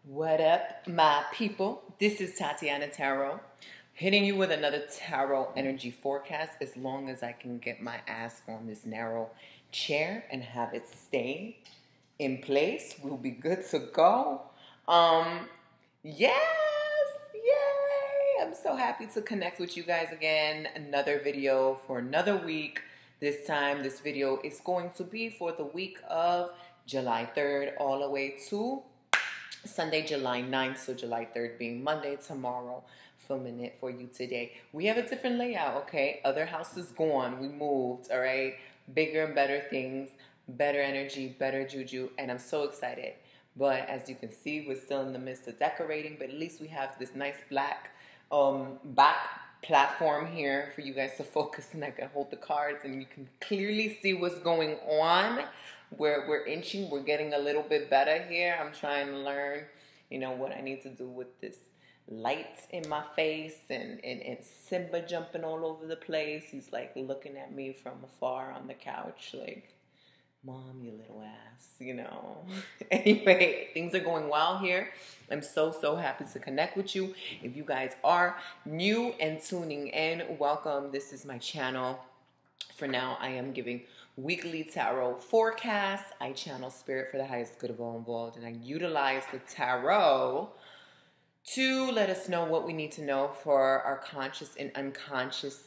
What up, my people? This is Tatianna Tarot, hitting you with another tarot energy forecast as long as I can get my ass on this narrow chair and have it stay in place. We'll be good to go. Yes, yay! I'm so happy to connect with you guys again. Another video for another week. This time, this video is going to be for the week of July 3rd all the way to Sunday, July 9th, so July 3rd being Monday, tomorrow, filming it for you today. We have a different layout, okay? Other house is gone. We moved, all right? Bigger and better things, better energy, better juju, and I'm so excited. But as you can see, we're still in the midst of decorating, but at least we have this nice black back platform here for you guys to focus, and I can hold the cards and you can clearly see what's going on. We're inching, we're getting a little bit better here. I'm trying to learn, what I need to do with this light in my face and Simba jumping all over the place. He's like looking at me from afar on the couch like, Mom, you little ass, Anyway, things are going well here. I'm so happy to connect with you. If you guys are new and tuning in, welcome. This is my channel. For now, I am giving weekly tarot forecasts. I channel spirit for the highest good of all involved, and I utilize the tarot to let us know what we need to know for our conscious and unconscious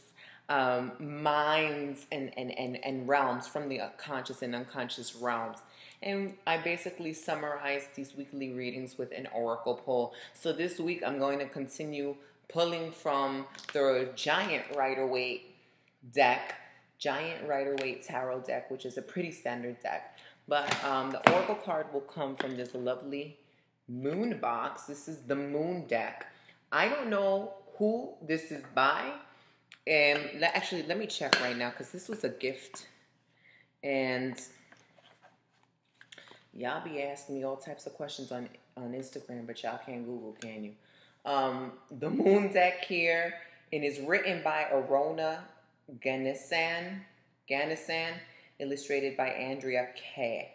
minds and realms, from the conscious and unconscious realms. And I basically summarize these weekly readings with an oracle pull. So this week I'm going to continue pulling from the giant Rider-Waite deck, giant Rider-Waite tarot deck, which is a pretty standard deck. But the oracle card will come from this lovely moon box. This is the moon deck. I don't know who this is by. And actually, let me check right now, because this was a gift. And y'all be asking me all types of questions on Instagram, but y'all can't Google, can you? The moon deck here, and is written by Alana, Ganisan, illustrated by Andrea K.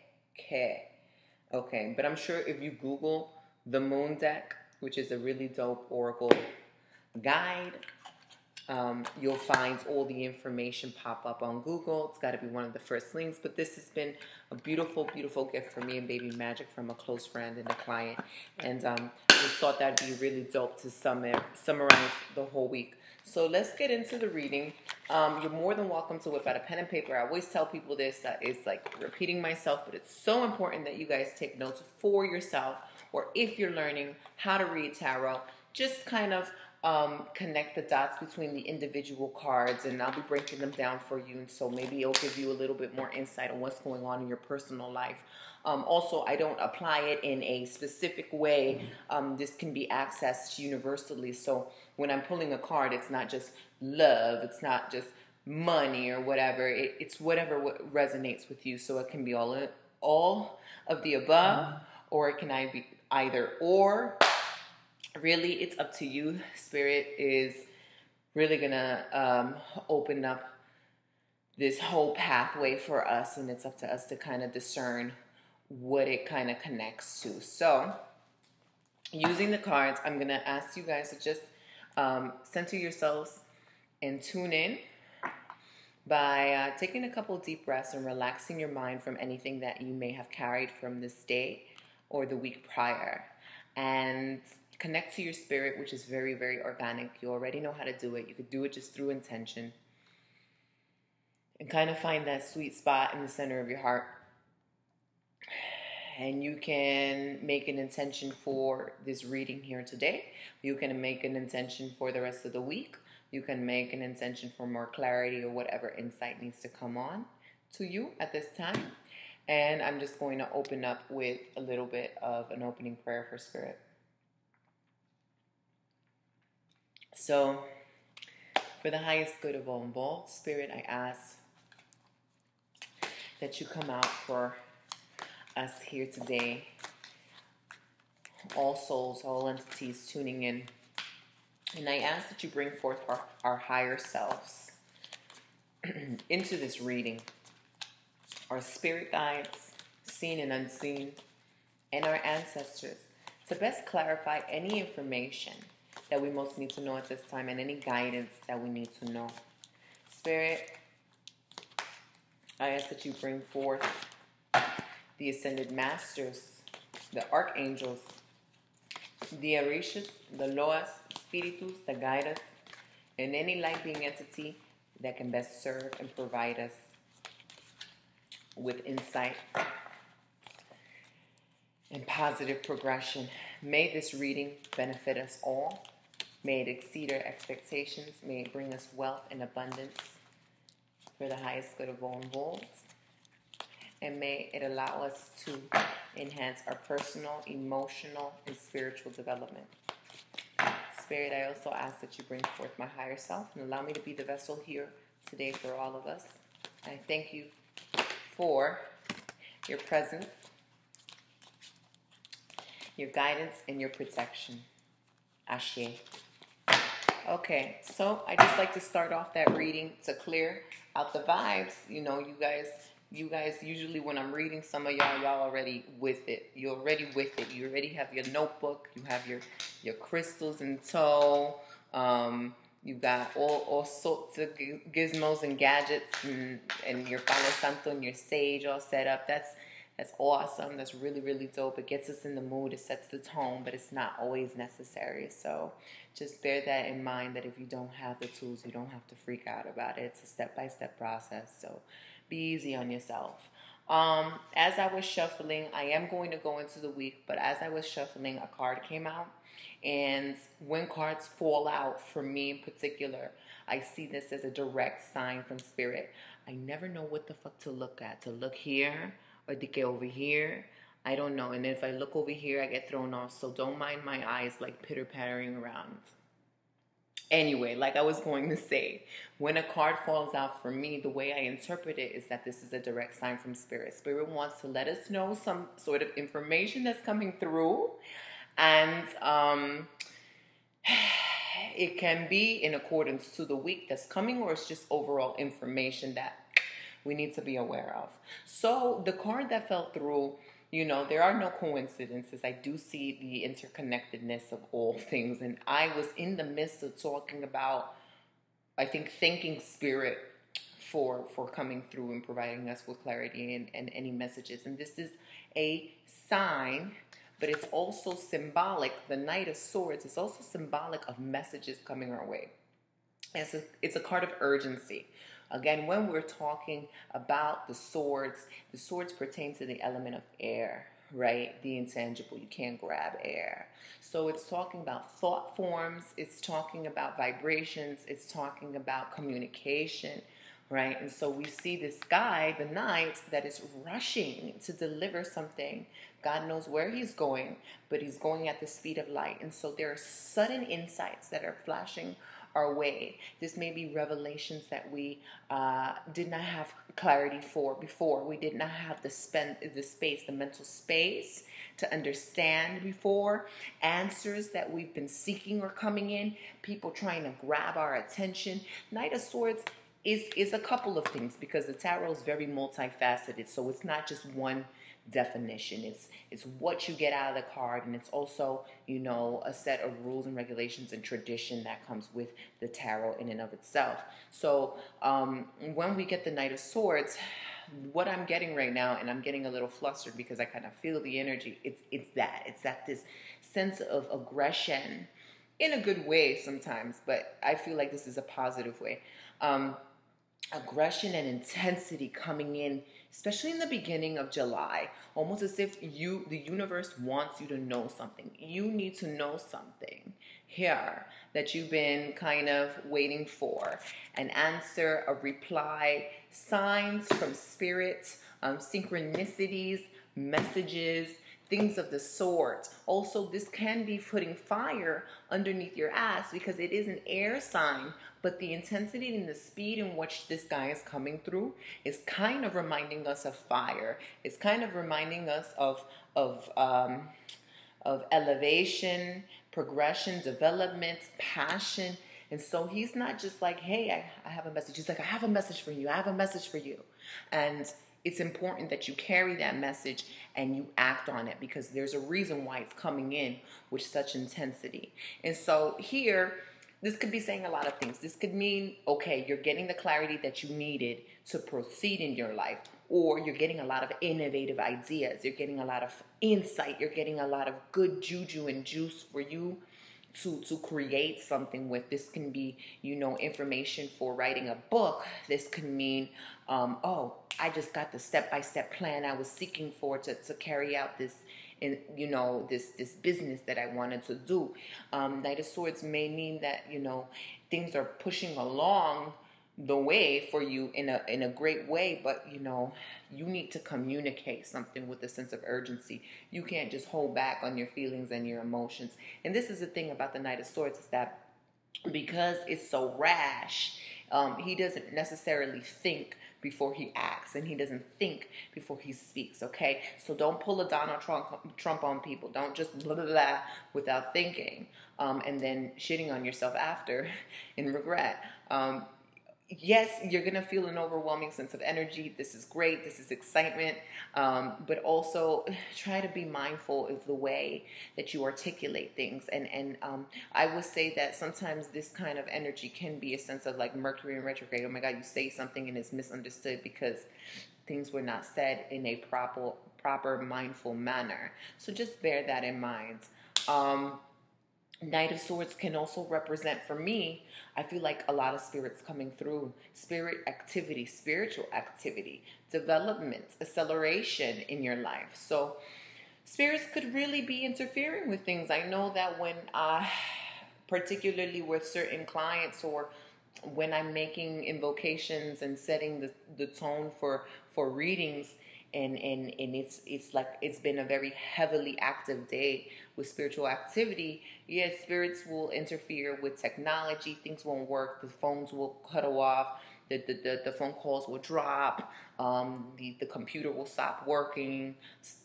Okay, but I'm sure if you Google the moon deck, which is a really dope oracle guide, you'll find all the information pop up on Google. It's got to be one of the first links, but this has been a beautiful gift for me and Baby Magic from a close friend and a client, and I just thought that'd be really dope to summarize the whole week. So let's get into the reading. You're more than welcome to whip out a pen and paper. I always tell people this, that it's like repeating myself, but it's so important that you guys take notes for yourself, or if you're learning how to read tarot, just kind of connect the dots between the individual cards, and I'll be breaking them down for you, and so maybe it'll give you a little bit more insight on what's going on in your personal life. Also, I don't apply it in a specific way. This can be accessed universally, so when I'm pulling a card, it's not just love, it's not just money or whatever, it's whatever resonates with you, so it can be all of the above, or it can be either or. Really, it's up to you. Spirit is really gonna open up this whole pathway for us, and it's up to us to kind of discern what it kind of connects to. So, using the cards, I'm gonna ask you guys to just center yourselves and tune in by taking a couple deep breaths and relaxing your mind from anything that you may have carried from this day or the week prior, and connect to your spirit, which is very organic. You already know how to do it. You could do it just through intention, and kind of find that sweet spot in the center of your heart. And you can make an intention for this reading here today. You can make an intention for the rest of the week. You can make an intention for more clarity or whatever insight needs to come on to you at this time. And I'm just going to open up with a little bit of an opening prayer for spirit. So, for the highest good of all involved, Spirit, I ask that you come out for us here today, all souls, all entities tuning in, and I ask that you bring forth our higher selves into this reading, our spirit guides, seen and unseen, and our ancestors, to best clarify any information that we most need to know at this time and any guidance that we need to know. Spirit, I ask that you bring forth the Ascended Masters, the Archangels, the Orishas, the Loas, Spiritus, that guide us, and any light being entity that can best serve and provide us with insight and positive progression. May this reading benefit us all. May it exceed our expectations. May it bring us wealth and abundance for the highest good of all involved. And may it allow us to enhance our personal, emotional, and spiritual development. Spirit, I also ask that you bring forth my higher self and allow me to be the vessel here today for all of us. I thank you for your presence, your guidance, and your protection. Ashe. Okay, so I just like to start off that reading to clear out the vibes. You know, you guys usually when I'm reading, some of y'all already with it. You're already with it. You already have your notebook. You have your crystals in tow. You've got all sorts of gizmos and gadgets and your Palo Santo and your sage all set up. That's awesome. That's really, really dope. It gets us in the mood. It sets the tone, but it's not always necessary. So just bear that in mind, that if you don't have the tools, you don't have to freak out about it. It's a step-by-step process. So be easy on yourself. As I was shuffling, I am going to go into the week, but as I was shuffling, a card came out. And when cards fall out, for me in particular, I see this as a direct sign from Spirit. I never know what the fuck to look at. To look here or to get over here. I don't know. And if I look over here, I get thrown off. So don't mind my eyes like pitter-pattering around. Anyway, like I was going to say, when a card falls out for me, the way I interpret it is that this is a direct sign from Spirit. Spirit wants to let us know some sort of information that's coming through. And it can be in accordance to the week that's coming, or it's just overall information that we need to be aware of. So the card that fell through, you know, there are no coincidences. I do see the interconnectedness of all things. And I was in the midst of talking about, I think, thanking Spirit for coming through and providing us with clarity and any messages. And this is a sign, but it's also symbolic. The Knight of Swords is also symbolic of messages coming our way. It's a card of urgency. Again, when we're talking about the swords pertain to the element of air, right? The intangible. You can't grab air. So it's talking about thought forms. It's talking about vibrations. It's talking about communication, right? And so we see this guy, the knight, that is rushing to deliver something. God knows where he's going, but he's going at the speed of light. And so there are sudden insights that are flashing our way. This may be revelations that we did not have clarity for before. We did not have the mental space to understand before. Answers that we've been seeking are coming in. People trying to grab our attention. Knight of Swords is a couple of things, because the tarot is very multifaceted. So it's not just one definition. It's what you get out of the card, and it's also, you know, a set of rules and regulations and tradition that comes with the tarot in and of itself. So when we get the Knight of Swords, what I'm getting right now, and I'm getting a little flustered because I kind of feel the energy, it's that this sense of aggression in a good way sometimes, but I feel like this is a positive way. Aggression and intensity coming in, especially in the beginning of July, almost as if the universe wants you to know something. You need to know something here that you've been kind of waiting for. An answer, a reply, signs from Spirit, synchronicities, messages, things of the sort. Also, this can be putting fire underneath your ass because it is an air sign, but the intensity and the speed in which this guy is coming through is kind of reminding us of fire. It's kind of reminding us of elevation, progression, development, passion. And so he's not just like, hey, I have a message. He's like, I have a message for you. I have a message for you. And it's important that you carry that message and you act on it, because there's a reason why it's coming in with such intensity. And so here, this could be saying a lot of things. This could mean, okay, you're getting the clarity that you needed to proceed in your life, or you're getting a lot of innovative ideas. You're getting a lot of insight. You're getting a lot of good juju and juice for you to create something with. This can be, information for writing a book. This could mean, oh, I just got the step-by-step plan I was seeking for to carry out this, this business that I wanted to do. Knight of Swords may mean that, things are pushing along the way for you in a great way, but you need to communicate something with a sense of urgency. You can't just hold back on your feelings and your emotions. And this is the thing about the Knight of Swords, is that because it's so rash, he doesn't necessarily think before he acts, and he doesn't think before he speaks, okay? So don't pull a Donald Trump on people. Don't just blah, blah, blah without thinking, and then shitting on yourself after in regret. Yes, you're going to feel an overwhelming sense of energy. This is great. This is excitement. But also try to be mindful of the way that you articulate things. And I would say that sometimes this kind of energy can be a sense of like Mercury in retrograde. Oh my God, you say something and it's misunderstood because things were not said in a proper mindful manner. So just bear that in mind. Knight of Swords can also represent, for me, I feel like a lot of spirits coming through. Spirit activity, spiritual activity, development, acceleration in your life. So spirits could really be interfering with things. I know that when particularly with certain clients, or when I'm making invocations and setting the tone for readings, and it's like it's been a very heavily active day with spiritual activity. Yes, spirits will interfere with technology. Things won't work. The phones will cut off. The phone calls will drop. The computer will stop working.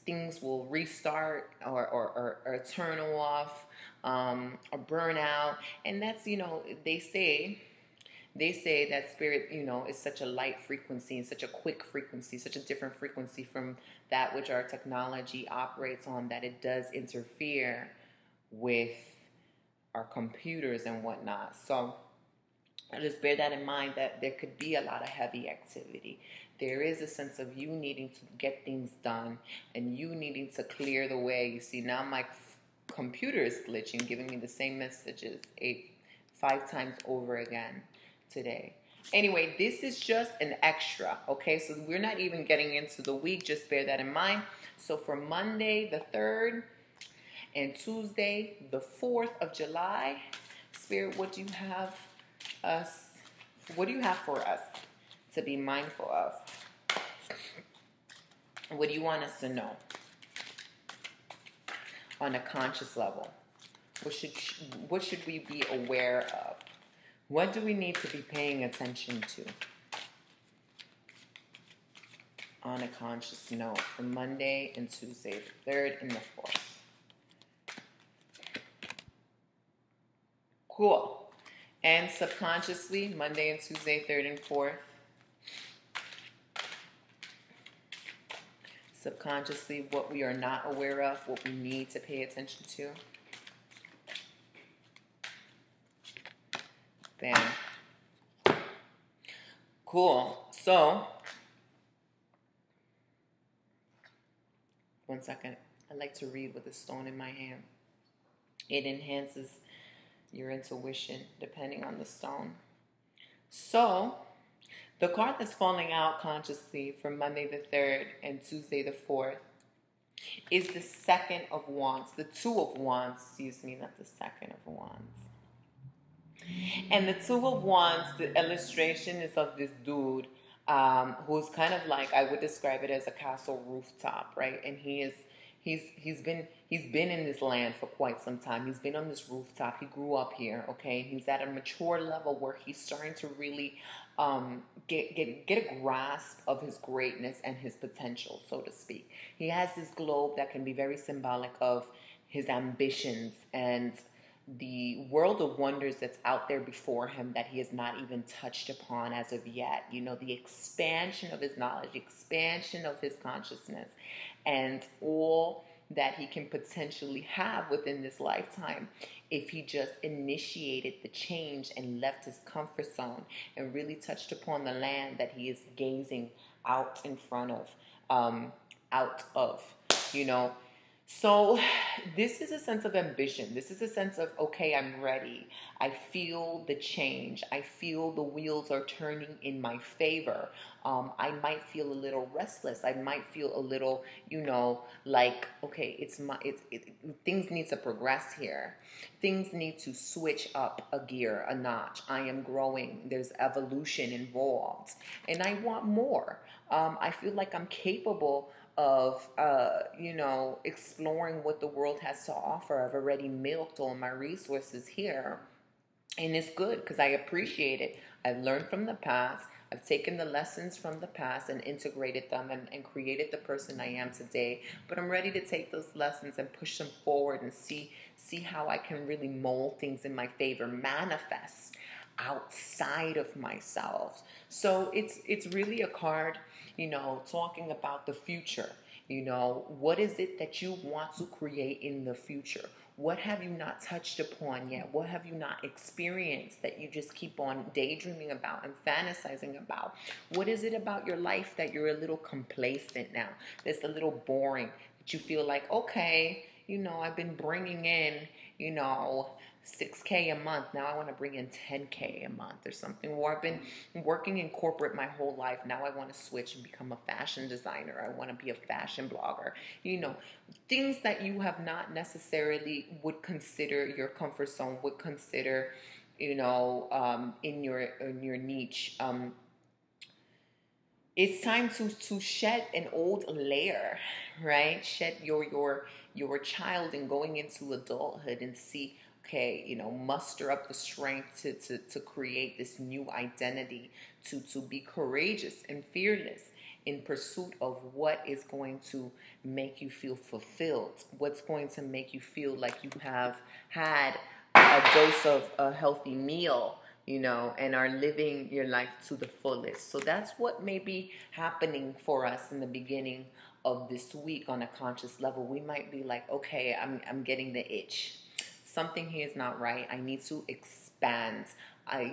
Things will restart or turn off, or burn out. And that's, they say that spirit, is such a light frequency and such a quick frequency, such a different frequency from that which our technology operates on, that it does interfere with our computers and whatnot. So just bear that in mind, that there could be a lot of heavy activity. There is a sense of you needing to get things done and you needing to clear the way. You see, now my computer is glitching, giving me the same messages 5 times over again today. Anyway, this is just an extra, okay? So we're not even getting into the week. Just bear that in mind. So for Monday the 3rd and Tuesday the 4th of July, Spirit, what do you have for us to be mindful of? What do you want us to know on a conscious level? What should we be aware of? What do we need to be paying attention to on a conscious note for Monday and Tuesday, the 3rd and the 4th? Cool. And subconsciously, Monday and Tuesday, 3rd and 4th. Subconsciously, what we are not aware of, what we need to pay attention to. Bam. Cool. So, one second. I like to read with a stone in my hand. It enhances your intuition depending on the stone. So, the card that's falling out consciously for Monday the 3rd and Tuesday the 4th is the 2nd of Wands. The 2 of Wands, not the 2nd of Wands. And the 2 of Wands, the illustration is of this dude who's kind of like, I would describe it as a castle rooftop, right? And he's been in this land for quite some time. He's been on this rooftop. He grew up here, okay? He's at a mature level where he's starting to really get a grasp of his greatness and his potential, so to speak. He has this globe that can be very symbolic of his ambitions and the world of wonders that's out there before him that he has not even touched upon as of yet. You know, the expansion of his knowledge, the expansion of his consciousness, and all that he can potentially have within this lifetime if he just initiated the change and left his comfort zone and really touched upon the land that he is gazing out in front of, out of, you know. So this is a sense of ambition. This is a sense of, okay, I'm ready. I feel the change. I feel the wheels are turning in my favor. I might feel a little restless. I might feel a little, you know, like, okay, things need to progress here. Things need to switch up a gear, a notch. I am growing. There's evolution involved. And I want more. I feel like I'm capable of, you know, exploring what the world has to offer. I've already milked all my resources here. And it's good because I appreciate it. I've learned from the past. I've taken the lessons from the past and integrated them and created the person I am today. But I'm ready to take those lessons and push them forward and see how I can really mold things in my favor, manifest outside of myself. So it's really a card, you know, talking about the future. You know, what is it that you want to create in the future? What have you not touched upon yet? What have you not experienced that you just keep on daydreaming about and fantasizing about? What is it about your life that you're a little complacent now? That's a little boring, that you feel like, okay, you know, I've been bringing in, you know, $6K a month. Now I want to bring in $10K a month or something. Or I've been working in corporate my whole life. Now I want to switch and become a fashion designer. I want to be a fashion blogger. You know, things that you have not necessarily would consider your comfort zone, would consider, you know, in your niche. It's time to shed an old layer, right? Shed your child and going into adulthood and see, okay, you know, muster up the strength to create this new identity, to be courageous and fearless in pursuit of what is going to make you feel fulfilled, what's going to make you feel like you have had a dose of a healthy meal, you know, and are living your life to the fullest. So that's what may be happening for us in the beginning of this week on a conscious level. We might be like, okay, I'm getting the itch. Something here is not right. I need to expand.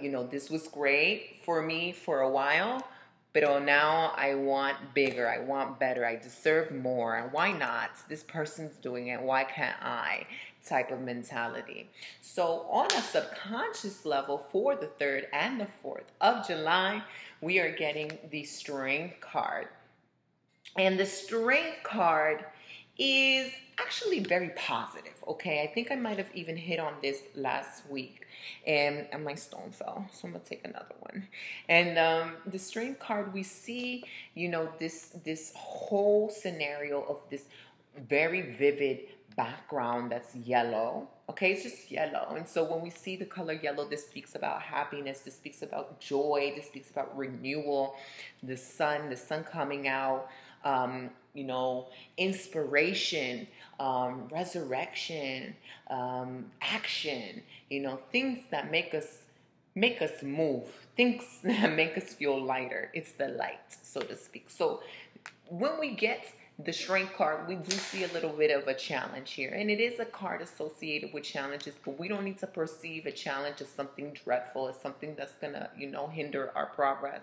You know, this was great for me for a while, but now I want bigger. I want better. I deserve more. Why not? This person's doing it. Why can't I? Type of mentality. So on a subconscious level for the 3rd and the 4th of July, we are getting the Strength card. And the Strength card is actually very positive, okay? I think I might have even hit on this last week, and my stone fell, so I'm gonna take another one. And the Strength card, we see, you know, this whole scenario of this very vivid background that's yellow. Okay, it's just yellow. And so when we see the color yellow, this speaks about happiness, this speaks about joy, this speaks about renewal, the sun coming out, you know, inspiration, resurrection, action, you know, things that make us move, things that make us feel lighter. It's the light, so to speak. So when we get the Strength card, we do see a little bit of a challenge here. And it is a card associated with challenges, but we don't need to perceive a challenge as something dreadful, as something that's going to, you know, hinder our progress.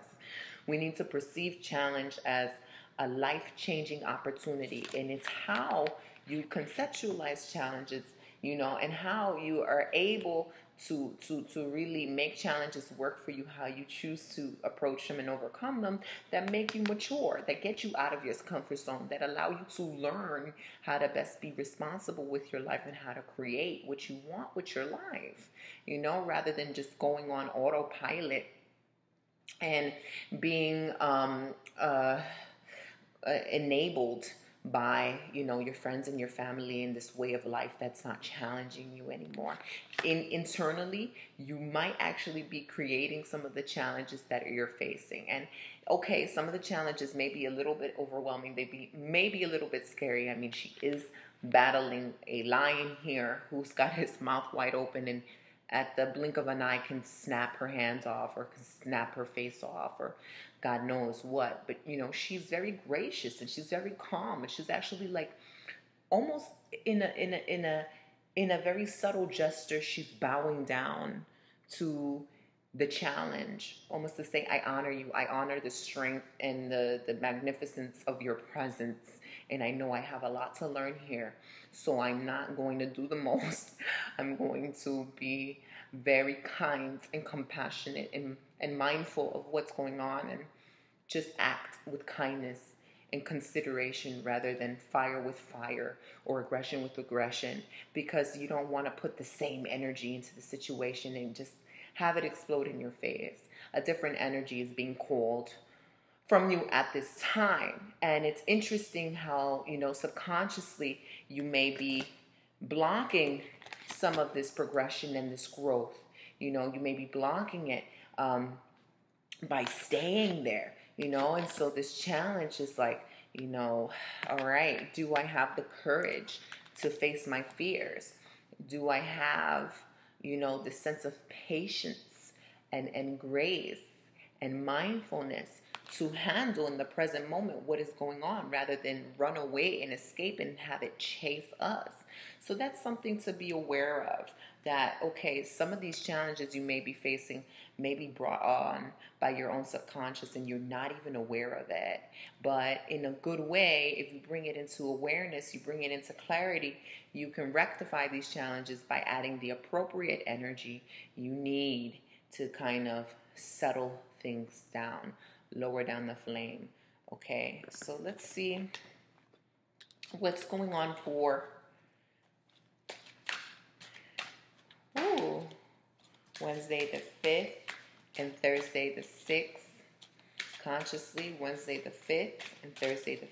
We need to perceive challenge as a life-changing opportunity. And it's how you conceptualize challenges, you know, and how you are able to really make challenges work for you, how you choose to approach them and overcome them, that make you mature, that get you out of your comfort zone, that allow you to learn how to best be responsible with your life and how to create what you want with your life, you know, rather than just going on autopilot and being enabled by, your friends and your family in this way of life that's not challenging you anymore. Internally, you might actually be creating some of the challenges that you're facing. And okay, some of the challenges may be a little bit overwhelming. They may be a little bit scary. I mean, she is battling a lion here who's got his mouth wide open, and at the blink of an eye can snap her hands off or can snap her face off or God knows what. But she's very gracious and she's very calm, and she's actually like almost in a very subtle gesture, she's bowing down to the challenge, almost to say, I honor you. I honor the strength and the magnificence of your presence. And I know I have a lot to learn here. So I'm not going to do the most. I'm going to be very kind and compassionate and mindful of what's going on, and just act with kindness and consideration rather than fire with fire or aggression with aggression, because you don't want to put the same energy into the situation and just have it explode in your face. A different energy is being called from you at this time. And it's interesting how, subconsciously you may be blocking some of this progression and this growth. You may be blocking it by staying there, and so this challenge is like, all right, do I have the courage to face my fears? Do I have, the sense of patience and grace and mindfulness to handle in the present moment what is going on, rather than run away and escape and have it chase us? So that's something to be aware of, that, okay, some of these challenges you may be facing may be brought on by your own subconscious and you're not even aware of it. But in a good way, if you bring it into awareness, you bring it into clarity, you can rectify these challenges by adding the appropriate energy you need to kind of settle things down, lower down the flame. Okay, so let's see what's going on for Wednesday the 5th and Thursday the 6th. Consciously, Wednesday the 5th and Thursday the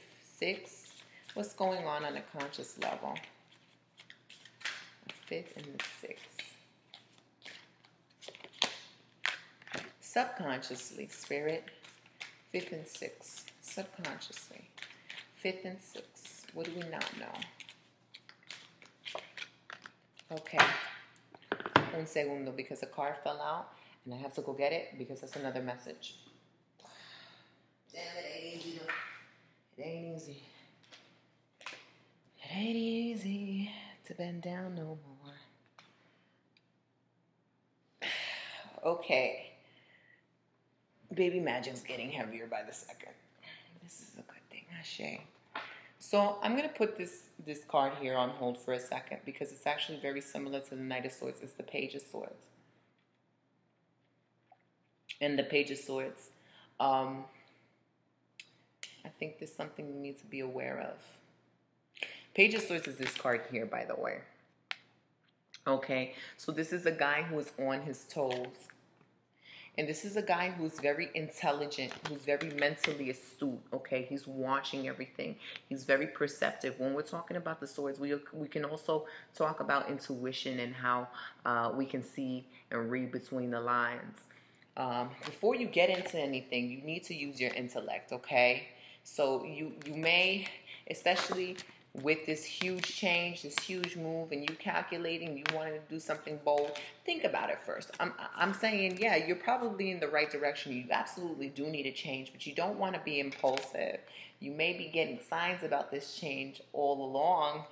6th. What's going on a conscious level? The 5th and the 6th. Subconsciously, Spirit, 5th and 6th. Subconsciously, 5th and 6th. What do we not know? Okay. Un segundo, because a card fell out and I have to go get it because that's another message. Damn, it ain't easy. It ain't easy. It ain't easy to bend down no more. Okay. Baby Magic's getting heavier by the second. This is a good thing, Ashe. So I'm going to put this card here on hold for a second because it's actually very similar to the Knight of Swords. It's the Page of Swords. And the Page of Swords, I think there's something you need to be aware of. Page of Swords is this card here, by the way. Okay, so this is a guy who is on his toes. And this is a guy who's very intelligent, who's very mentally astute, okay? He's watching everything. He's very perceptive. When we're talking about the swords, we can also talk about intuition and how we can see and read between the lines. Before you get into anything, you need to use your intellect, okay? So you may, especially with this huge change, this huge move, and you calculating, you wanting to do something bold, think about it first. I'm saying, yeah, you're probably in the right direction. You absolutely do need a change, but you don't want to be impulsive. You may be getting signs about this change all along.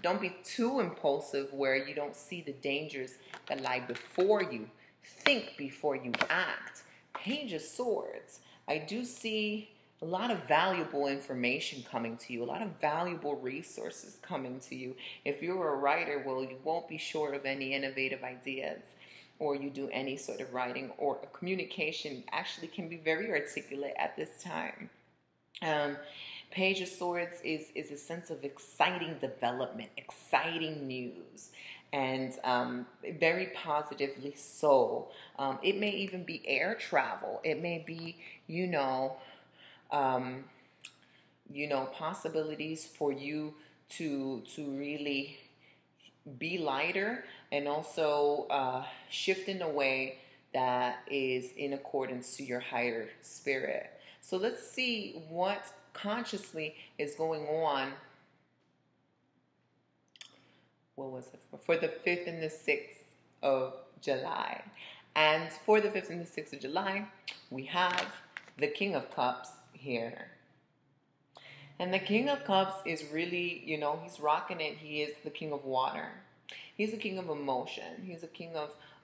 Don't be too impulsive where you don't see the dangers that lie before you. Think before you act. Page of Swords. I do see a lot of valuable information coming to you, a lot of valuable resources coming to you. If you're a writer, well, you won't be short of any innovative ideas, or you do any sort of writing or communication actually can be very articulate at this time. Page of Swords is a sense of exciting development, exciting news, and very positively so. It may even be air travel. It may be, possibilities for you to really be lighter, and also shift in a way that is in accordance to your higher spirit. So let's see what consciously is going on. What was it for the 5th and the 6th of July? And for the 5th and the 6th of July, we have the King of Cups here. And the King of Cups is really, he's rocking it. He is the king of water. He's the king of emotion. He's the king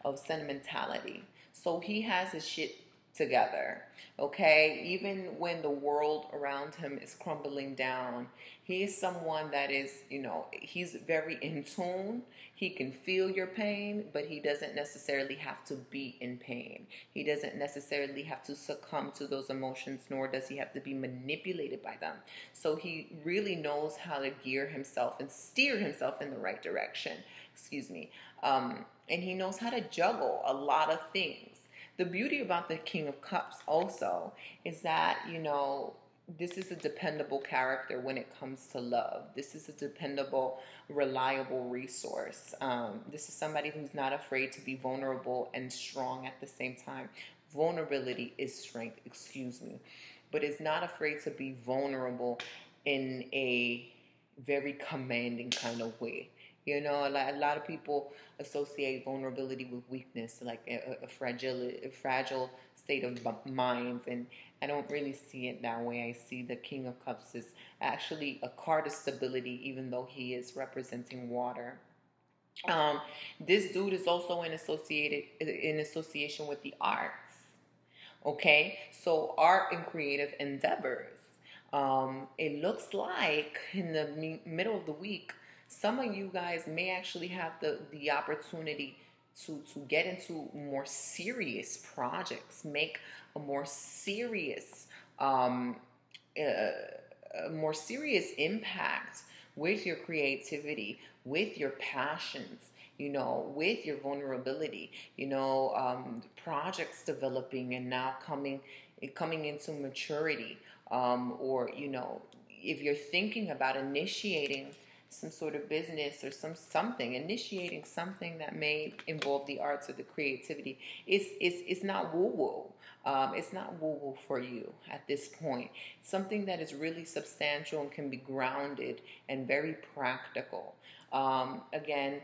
of sentimentality. So he has his shit together, okay? Even when the world around him is crumbling down, he is someone that is, he's very in tune. He can feel your pain, but he doesn't necessarily have to be in pain. He doesn't necessarily have to succumb to those emotions, nor does he have to be manipulated by them. So he really knows how to gear himself and steer himself in the right direction. And he knows how to juggle a lot of things. The beauty about the King of Cups also is that, this is a dependable character when it comes to love. This is a dependable, reliable resource. This is somebody who's not afraid to be vulnerable and strong at the same time. Vulnerability is strength, but is not afraid to be vulnerable in a very commanding kind of way. A lot of people associate vulnerability with weakness, like a fragile state of mind, and I don't really see it that way. I see the King of Cups as actually a card of stability, even though he is representing water. This dude is also in association with the arts. Okay, so art and creative endeavors. It looks like in the middle of the week, some of you guys may actually have the opportunity to get into more serious projects, make a more serious impact with your creativity, with your passions, with your vulnerability, projects developing and now coming into maturity, or if you're thinking about initiating some sort of business or initiating something that may involve the arts or the creativity, it's not woo-woo. It's not woo-woo for you at this point. Something that is really substantial and can be grounded and very practical. Again,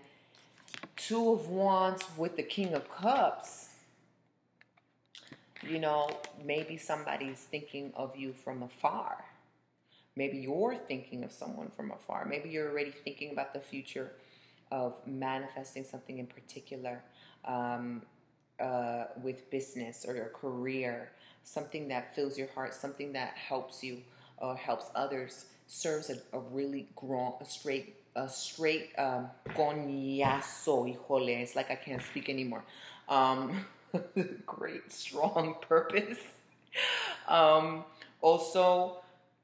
2 of Wands with the King of Cups. Maybe somebody's thinking of you from afar. Maybe you're thinking of someone from afar. Maybe you're already thinking about the future of manifesting something in particular, with business or your career, something that fills your heart, something that helps you or helps others, serves a really straight coñazo, híjole, it's like I can't speak anymore. Great, strong purpose. Also,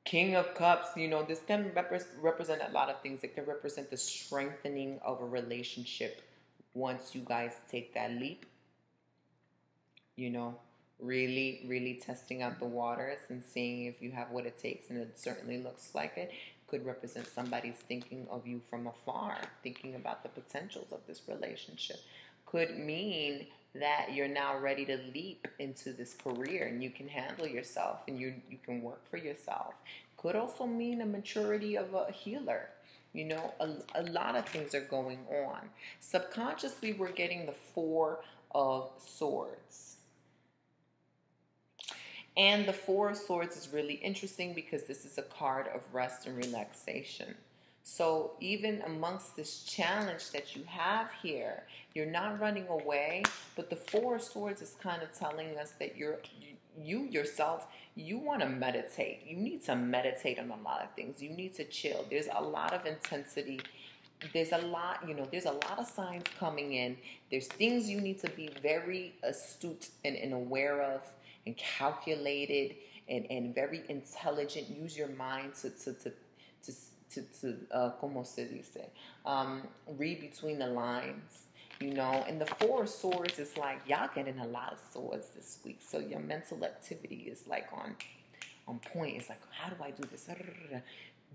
King of Cups, this can represent a lot of things. It can represent the strengthening of a relationship once you guys take that leap. Really, really testing out the waters and seeing if you have what it takes, and it certainly looks like it. Could represent somebody's thinking of you from afar, thinking about the potentials of this relationship. Could mean that you're now ready to leap into this career and you can handle yourself and you can work for yourself. Could also mean a maturity of a healer. A lot of things are going on. Subconsciously, we're getting the 4 of Swords. And the 4 of Swords is really interesting because this is a card of rest and relaxation. So even amongst this challenge that you have here, you're not running away, but the 4 of Swords is kind of telling us that you yourself, you want to meditate. You need to meditate on a lot of things. You need to chill. There's a lot of intensity. There's a lot of signs coming in. There's things you need to be very astute and aware of, and calculated and very intelligent. Use your mind to como se dice, read between the lines, and the 4 of Swords is like, y'all getting a lot of swords this week. So your mental activity is like on point. It's like, how do I do this?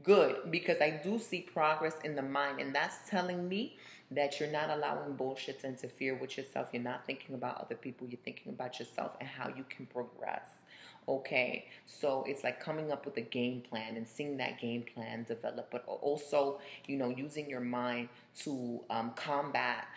Good, because I do see progress in the mind, and that's telling me that you're not allowing bullshit to interfere with yourself. You're not thinking about other people. You're thinking about yourself and how you can progress. Okay, so it's like coming up with a game plan and seeing that game plan develop, but also, using your mind to combat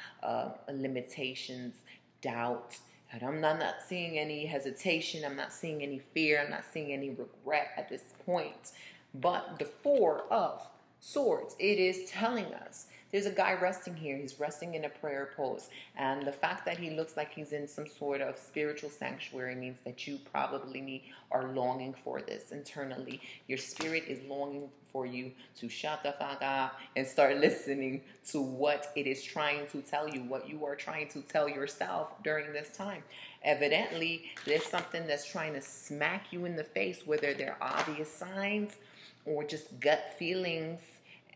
limitations, doubt. And I'm not seeing any hesitation. I'm not seeing any fear. I'm not seeing any regret at this point. But the Four of Swords, it is telling us there's a guy resting here. He's resting in a prayer pose. And the fact that he looks like he's in some sort of spiritual sanctuary means that you probably are longing for this internally. Your spirit is longing for you to shut the fuck up and start listening to what it is trying to tell you, what you are trying to tell yourself during this time. Evidently, there's something that's trying to smack you in the face, whether they're obvious signs or just gut feelings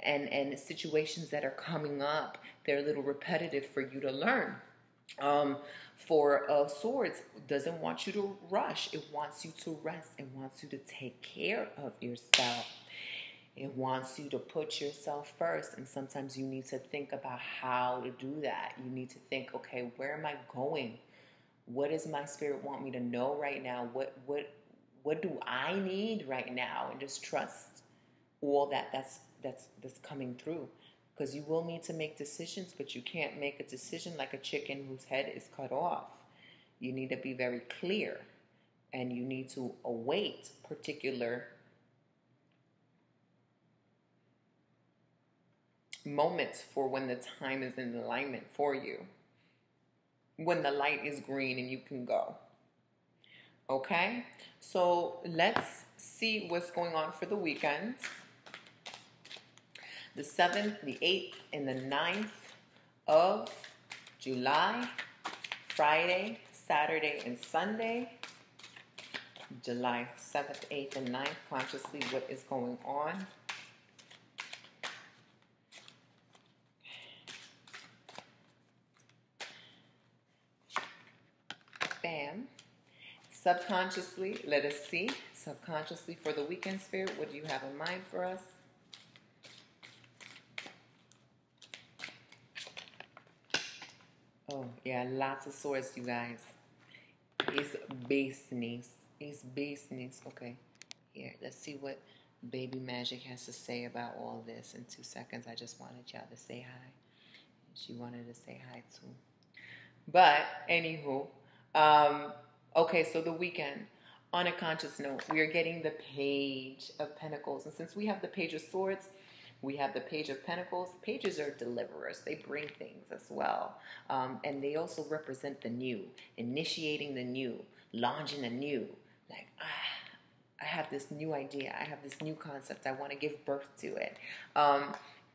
and situations that are coming up. They're a little repetitive for you to learn. Four of Swords doesn't want you to rush. It wants you to rest. It wants you to take care of yourself. It wants you to put yourself first. And sometimes you need to think about how to do that. You need to think, okay, where am I going? What does my spirit want me to know right now? What do I need right now? And just trust all that's coming through, because you will need to make decisions, but you can't make a decision like a chicken whose head is cut off. You need to be very clear, and you need to await particular moments for when the time is in alignment for you, when the light is green and you can go. Okay, so let's see what's going on for the weekend. The 7th, the 8th, and the 9th of July, Friday, Saturday, and Sunday. July 7th, 8th, and 9th, consciously what is going on. Bam. Subconsciously, let us see. Subconsciously for the weekend, Spirit, what do you have in mind for us? Oh, yeah, lots of swords, you guys. It's business. It's business. Okay, here, let's see what Baby Magic has to say about all this in 2 seconds. I just wanted y'all to say hi. She wanted to say hi, too. But, anywho, okay, so the weekend. On a conscious note, we are getting the Page of Pentacles. And since we have the Page of Swords, we have the Page of Pentacles. Pages are deliverers. They bring things as well. And they also represent the new, initiating the new, launching the new. Like, I have this new idea. I have this new concept. I want to give birth to it.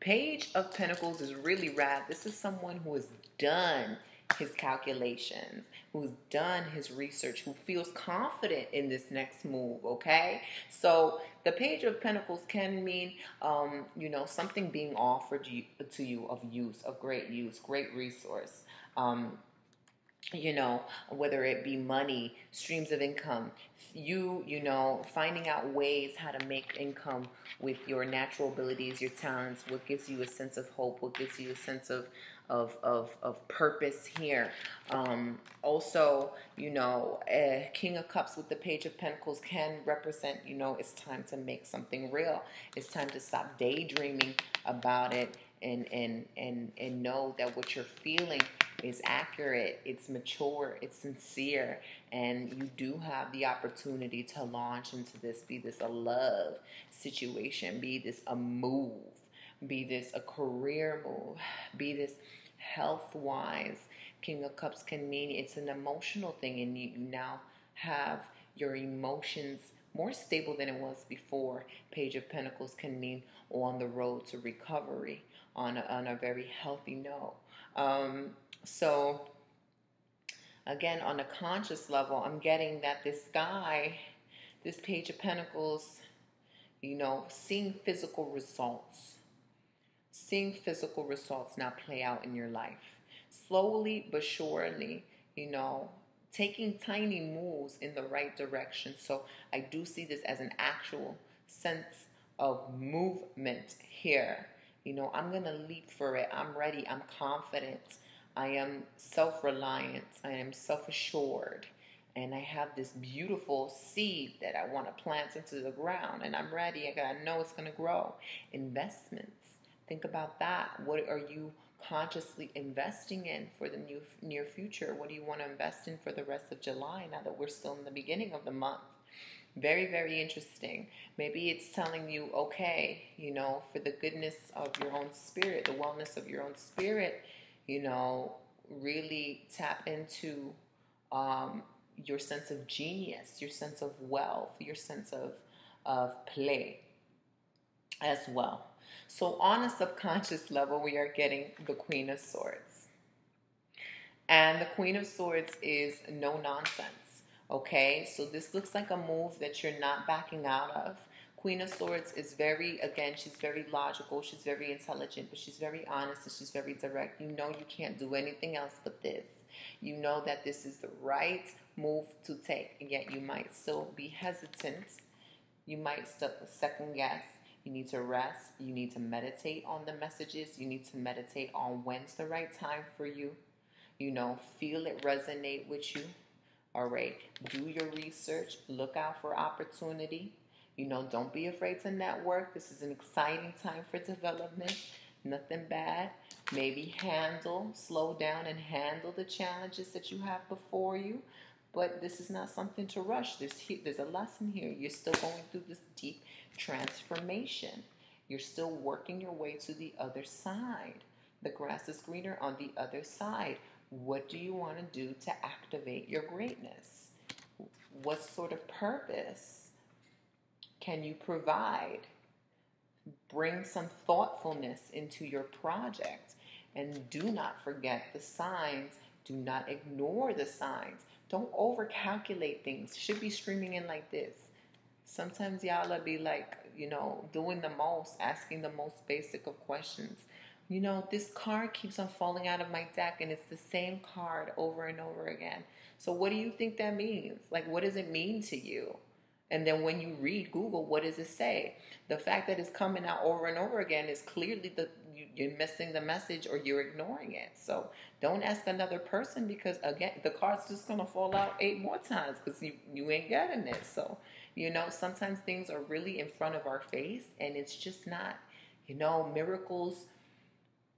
Page of Pentacles is really rad. This is someone who has done his calculations, who's done his research, who feels confident in this next move, okay? So the Page of Pentacles can mean, something being offered to you of use, of great use, great resource. Whether it be money, streams of income, finding out ways how to make income with your natural abilities, your talents, what gives you a sense of hope, what gives you a sense of purpose here. Also, King of Cups with the Page of Pentacles can represent, it's time to make something real. It's time to stop daydreaming about it and know that what you're feeling is accurate, it's mature, it's sincere, and you do have the opportunity to launch into this, be this a love situation, be this a move, be this a career move, be this health-wise. King of Cups can mean it's an emotional thing, and you now have your emotions more stable than it was before. Page of Pentacles can mean on the road to recovery, on a very healthy note. So, again, on a conscious level, I'm getting that this guy, this Page of Pentacles, seeing physical results now play out in your life. Slowly but surely, taking tiny moves in the right direction. So I do see this as an actual sense of movement here. I'm going to leap for it. I'm ready. I'm confident. I am self-reliant. I am self-assured. And I have this beautiful seed that I want to plant into the ground. And I'm ready. I know it's going to grow. Investments. Think about that. What are you consciously investing in for the near future? What do you want to invest in for the rest of July now that we're still in the beginning of the month? Very, very interesting. Maybe it's telling you, okay, for the goodness of your own spirit, the wellness of your own spirit, really tap into your sense of genius, your sense of wealth, your sense of play as well. So on a subconscious level, we are getting the Queen of Swords. And the Queen of Swords is no nonsense. Okay, so this looks like a move that you're not backing out of. Queen of Swords is she's very logical, she's very intelligent, but she's very honest and she's very direct. You can't do anything else but this. You know that this is the right move to take, and yet you might still be hesitant. You might still second guess. You need to rest. You need to meditate on the messages. You need to meditate on when's the right time for you. Feel it resonate with you. All right, do your research, look out for opportunity. Don't be afraid to network. This is an exciting time for development. Nothing bad. Maybe slow down and handle the challenges that you have before you. But this is not something to rush. There's a lesson here. You're still going through this deep transformation. You're still working your way to the other side. The grass is greener on the other side. What do you want to do to activate your greatness? What sort of purpose can you provide? Bring some thoughtfulness into your project. And do not forget the signs. Do not ignore the signs. Don't overcalculate things. Should be streaming in like this. Sometimes y'all will be like, doing the most, asking the most basic of questions. This card keeps on falling out of my deck, and it's the same card over and over again. So what do you think that means? Like, what does it mean to you? And then when you read Google, what does it say? The fact that it's coming out over and over again is clearly you're missing the message or you're ignoring it. So don't ask another person, because, again, the card's just going to fall out 8 more times because you ain't getting it. So, sometimes things are really in front of our face, and it's just not, miracles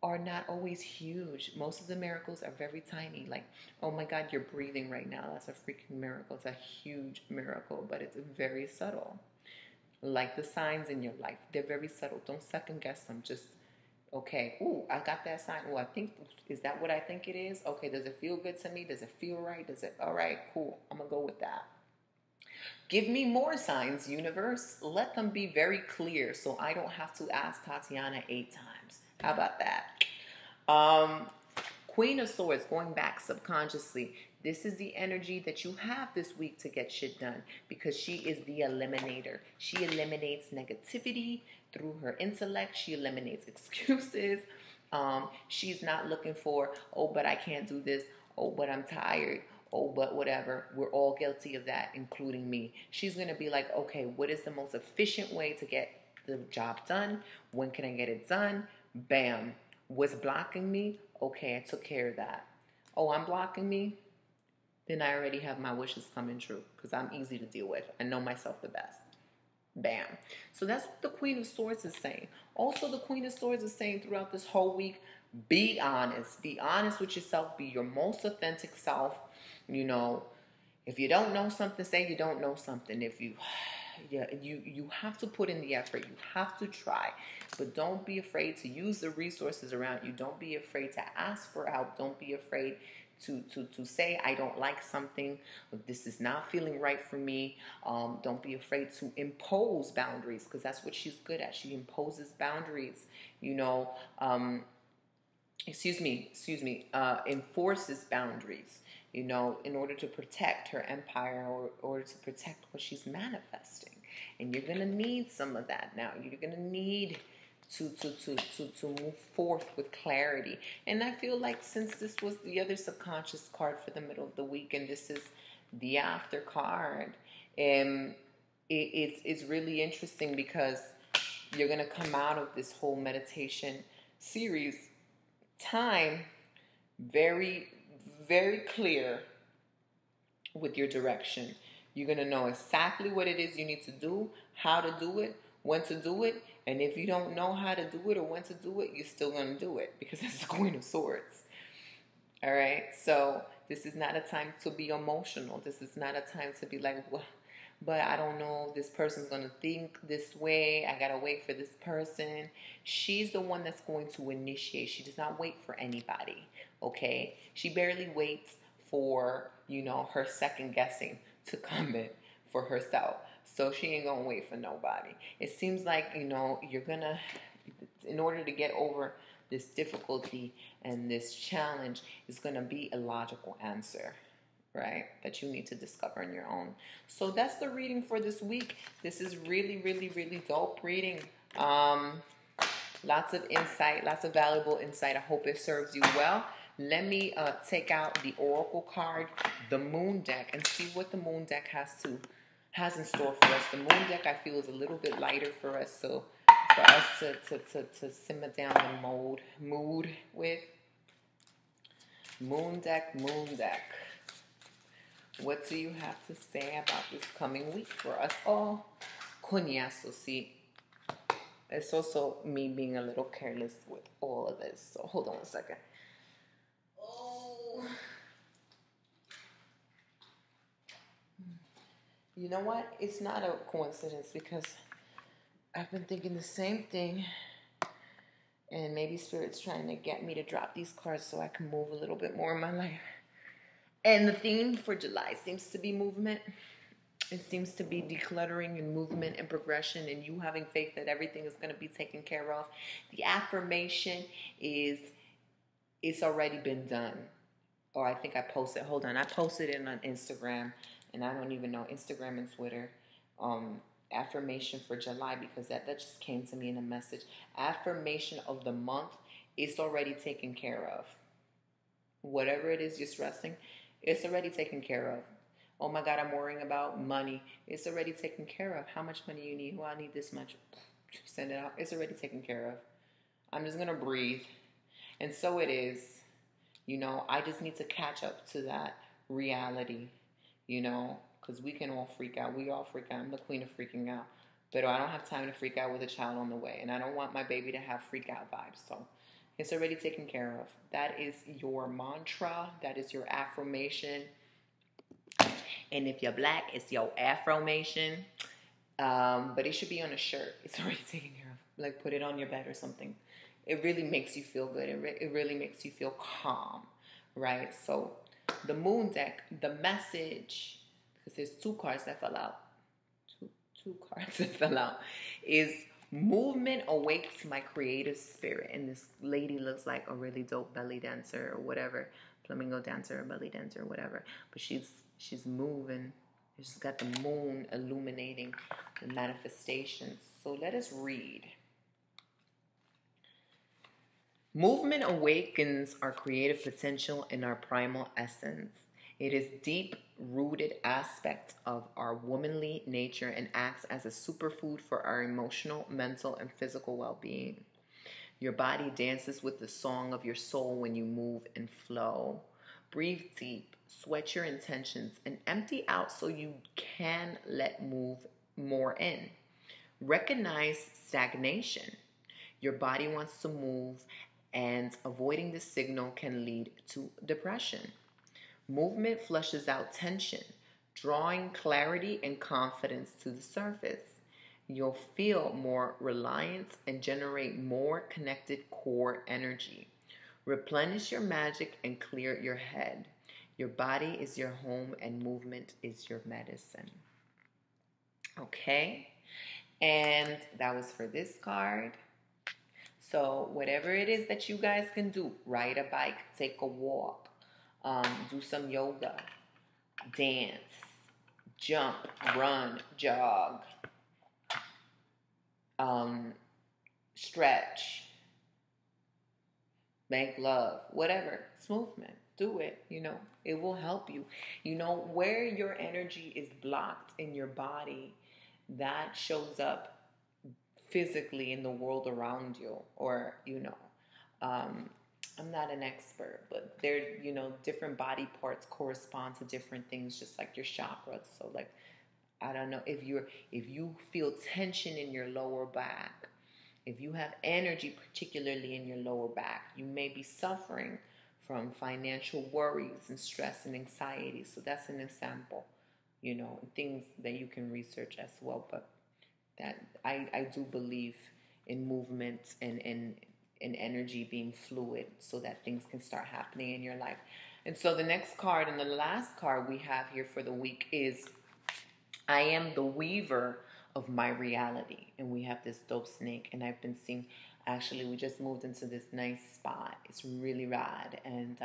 are not always huge. Most of the miracles are very tiny. Like, oh my God, you're breathing right now. That's a freaking miracle. It's a huge miracle, but it's very subtle. Like the signs in your life, they're very subtle. Don't second guess them. Just, okay, ooh, I got that sign. Oh, is that what I think it is? Okay, does it feel good to me? Does it feel right? All right, cool. I'm going to go with that. Give me more signs, universe. Let them be very clear so I don't have to ask Tatianna 8 times. How about that? Queen of Swords, going back subconsciously. This is the energy that you have this week to get shit done, because she is the eliminator. She eliminates negativity through her intellect. She eliminates excuses. She's not looking for, oh, but I can't do this. Oh, but I'm tired. Oh, but whatever. We're all guilty of that, including me. She's going to be like, okay, what is the most efficient way to get the job done? When can I get it done? Bam. What's blocking me? Okay, I took care of that. Oh, I'm blocking me? Then I already have my wishes coming true, because I'm easy to deal with. I know myself the best. Bam. So that's what the Queen of Swords is saying. Also, the Queen of Swords is saying throughout this whole week, be honest. Be honest with yourself. Be your most authentic self. If you don't know something, say you don't know something. If you have to put in the effort. You have to try. But don't be afraid to use the resources around you. Don't be afraid to ask for help. Don't be afraid to say, I don't like something. This is not feeling right for me. Don't be afraid to impose boundaries, because that's what she's good at. She imposes boundaries, enforces boundaries, in order to protect her empire, or in order to protect what she's manifesting. And you're going to need some of that now. You're going to need to move forth with clarity. And I feel like since this was the other subconscious card for the middle of the week, and this is the after card, it's really interesting because you're going to come out of this whole meditation series time very, very clear with your direction. You're going to know exactly what it is you need to do, how to do it, when to do it. And if you don't know how to do it or when to do it, you're still going to do it because it's the Queen of Swords. All right? So this is not a time to be emotional. This is not a time to be like, well, but I don't know, this person's going to think this way. I got to wait for this person. She's the one that's going to initiate. She does not wait for anybody, okay? She barely waits for, her second guessing to come in for herself. So she ain't going to wait for nobody. It seems like, you're going to, in order to get over this difficulty and this challenge, is going to be a logical answer, right? That you need to discover on your own. So that's the reading for this week. This is really, really, really dope reading. Lots of insight, lots of valuable insight. I hope it serves you well. Let me take out the Oracle card, the Moon deck, and see what the Moon deck has in store for us. The Moon deck, I feel, is a little bit lighter for us, so for us to simmer down the mood with. Moon deck. What do you have to say about this coming week for us all? Coñazo, see. It's also me being a little careless with all of this. So hold on a second. Oh. You know what? It's not a coincidence because I've been thinking the same thing. And maybe Spirit's trying to get me to drop these cards so I can move a little bit more in my life. And the theme for July seems to be movement. It seems to be decluttering and movement and progression and you having faith that everything is going to be taken care of. The affirmation is, it's already been done. Or I think I posted, hold on, I posted it on Instagram, and I don't even know, Instagram and Twitter, affirmation for July, because that just came to me in a message. Affirmation of the month, it's already taken care of. Whatever it is you're stressing, it's already taken care of. Oh my God, I'm worrying about money. It's already taken care of. How much money you need? Well, I need this much. Send it out. It's already taken care of. I'm just going to breathe. And so it is. I just need to catch up to that reality, because we can all freak out. We all freak out. I'm the queen of freaking out. But I don't have time to freak out with a child on the way. And I don't want my baby to have freak out vibes. So it's already taken care of. That is your mantra. That is your affirmation. And if you're black, it's your affirmation. But it should be on a shirt. It's already taken care of. Like, put it on your bed or something. It really makes you feel good. It really makes you feel calm, right? So the Moon deck, the message, because there's two cards that fell out. Two cards that fell out, is movement awakes my creative spirit. And this lady looks like a really dope belly dancer or whatever, flamingo dancer or belly dancer or whatever. But she's moving. She's got the moon illuminating the manifestations. So let us read. Movement awakens our creative potential and our primal essence. It is deep-rooted aspect of our womanly nature and acts as a superfood for our emotional, mental, and physical well-being. Your body dances with the song of your soul when you move and flow. Breathe deep, sweat your intentions, and empty out so you can let move more in. Recognize stagnation. Your body wants to move, and avoiding the signal can lead to depression. Movement flushes out tension, drawing clarity and confidence to the surface. You'll feel more reliant and generate more connected core energy. Replenish your magic and clear your head. Your body is your home and movement is your medicine. Okay? And that was for this card. So whatever it is that you guys can do, ride a bike, take a walk, do some yoga, dance, jump, run, jog, stretch, make love, whatever. It's movement. Do it. It will help you. Where your energy is blocked in your body, that shows up physically in the world around you. Or, I'm not an expert, but different body parts correspond to different things, just like your chakras. So, like, I don't know, if you feel tension in your lower back, if you have energy, particularly in your lower back, you may be suffering from financial worries and stress and anxiety. So that's an example, things that you can research as well. But that I do believe in movement and energy being fluid, so that things can start happening in your life. And so the next card and the last card we have here for the week is I am the weaver of my reality. And we have this dope snake, and I've been seeing, actually we just moved into this nice spot. It's really rad. And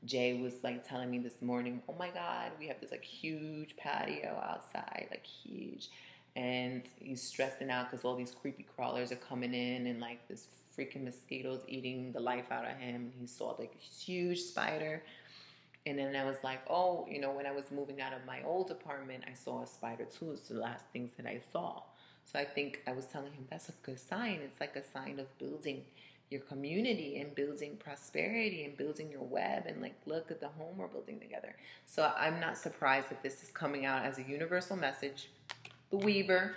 Jay was like telling me this morning, oh my God, we have this like huge patio outside, like huge. And he's stressing out because all these creepy crawlers are coming in, and like this freaking mosquitoes eating the life out of him. He saw like a huge spider. And then I was like, oh, when I was moving out of my old apartment, I saw a spider too. It's the last things that I saw. So I think I was telling him that's a good sign. It's like a sign of building your community and building prosperity and building your web. And like, look at the home we're building together. So I'm not surprised that this is coming out as a universal message. The weaver.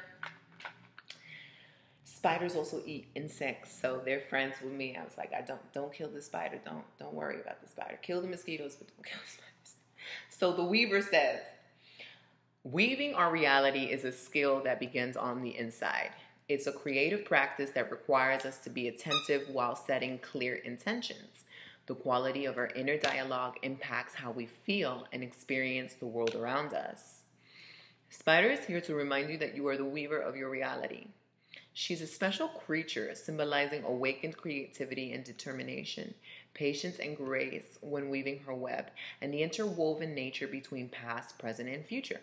Spiders also eat insects, so they're friends with me. I was like, don't kill the spider. Don't worry about the spider. Kill the mosquitoes, but don't kill the spiders. So the weaver says, weaving our reality is a skill that begins on the inside. It's a creative practice that requires us to be attentive while setting clear intentions. The quality of our inner dialogue impacts how we feel and experience the world around us. Spider is here to remind you that you are the weaver of your reality. She's a special creature symbolizing awakened creativity and determination, patience and grace when weaving her web, and the interwoven nature between past, present, and future.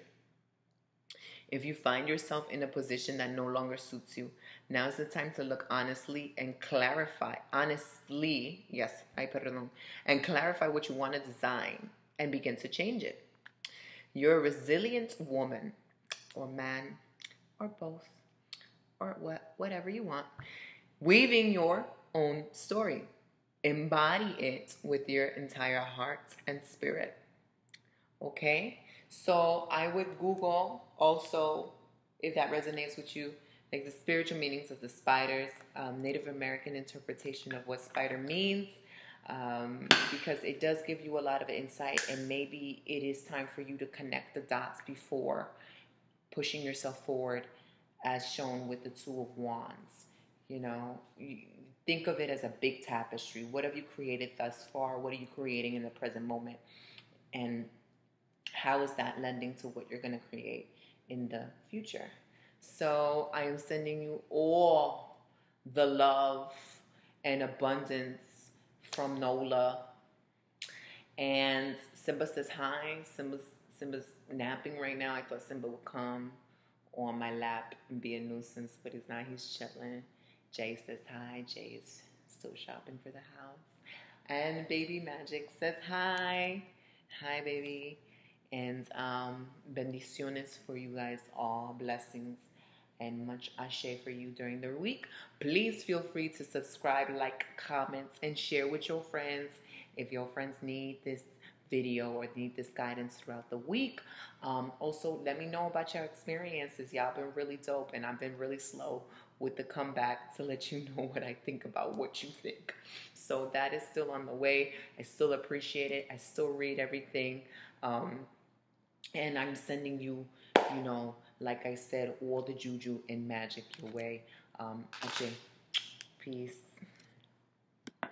If you find yourself in a position that no longer suits you, now's the time to look honestly and clarify. And clarify what you want to design and begin to change it. You're a resilient woman or man or both, or whatever you want, weaving your own story. Embody it with your entire heart and spirit. Okay? So I would Google also, if that resonates with you, like the spiritual meanings of the spiders, Native American interpretation of what spider means, because it does give you a lot of insight, and maybe it is time for you to connect the dots before pushing yourself forward, as shown with the Two of Wands. Think of it as a big tapestry. What have you created thus far? What are you creating in the present moment? And how is that lending to what you're going to create in the future? So I am sending you all the love and abundance from Nola. And Simba says hi. Simba's napping right now. I thought Simba would come on my lap and be a nuisance, but he's not. He's chilling. Jay says hi. Jay is still shopping for the house. And Baby Magic says hi. Hi, baby. And bendiciones for you guys all. Blessings and much ashe for you during the week. Please feel free to subscribe, like, comment, and share with your friends if your friends need this video or need this guidance throughout the week. Also, let me know about your experiences. Y'all been really dope, and I've been really slow with the comeback to let you know what I think about what you think. So that is still on the way. I still appreciate it. I still read everything. And I'm sending you, like I said, all the juju and magic your way. Peace.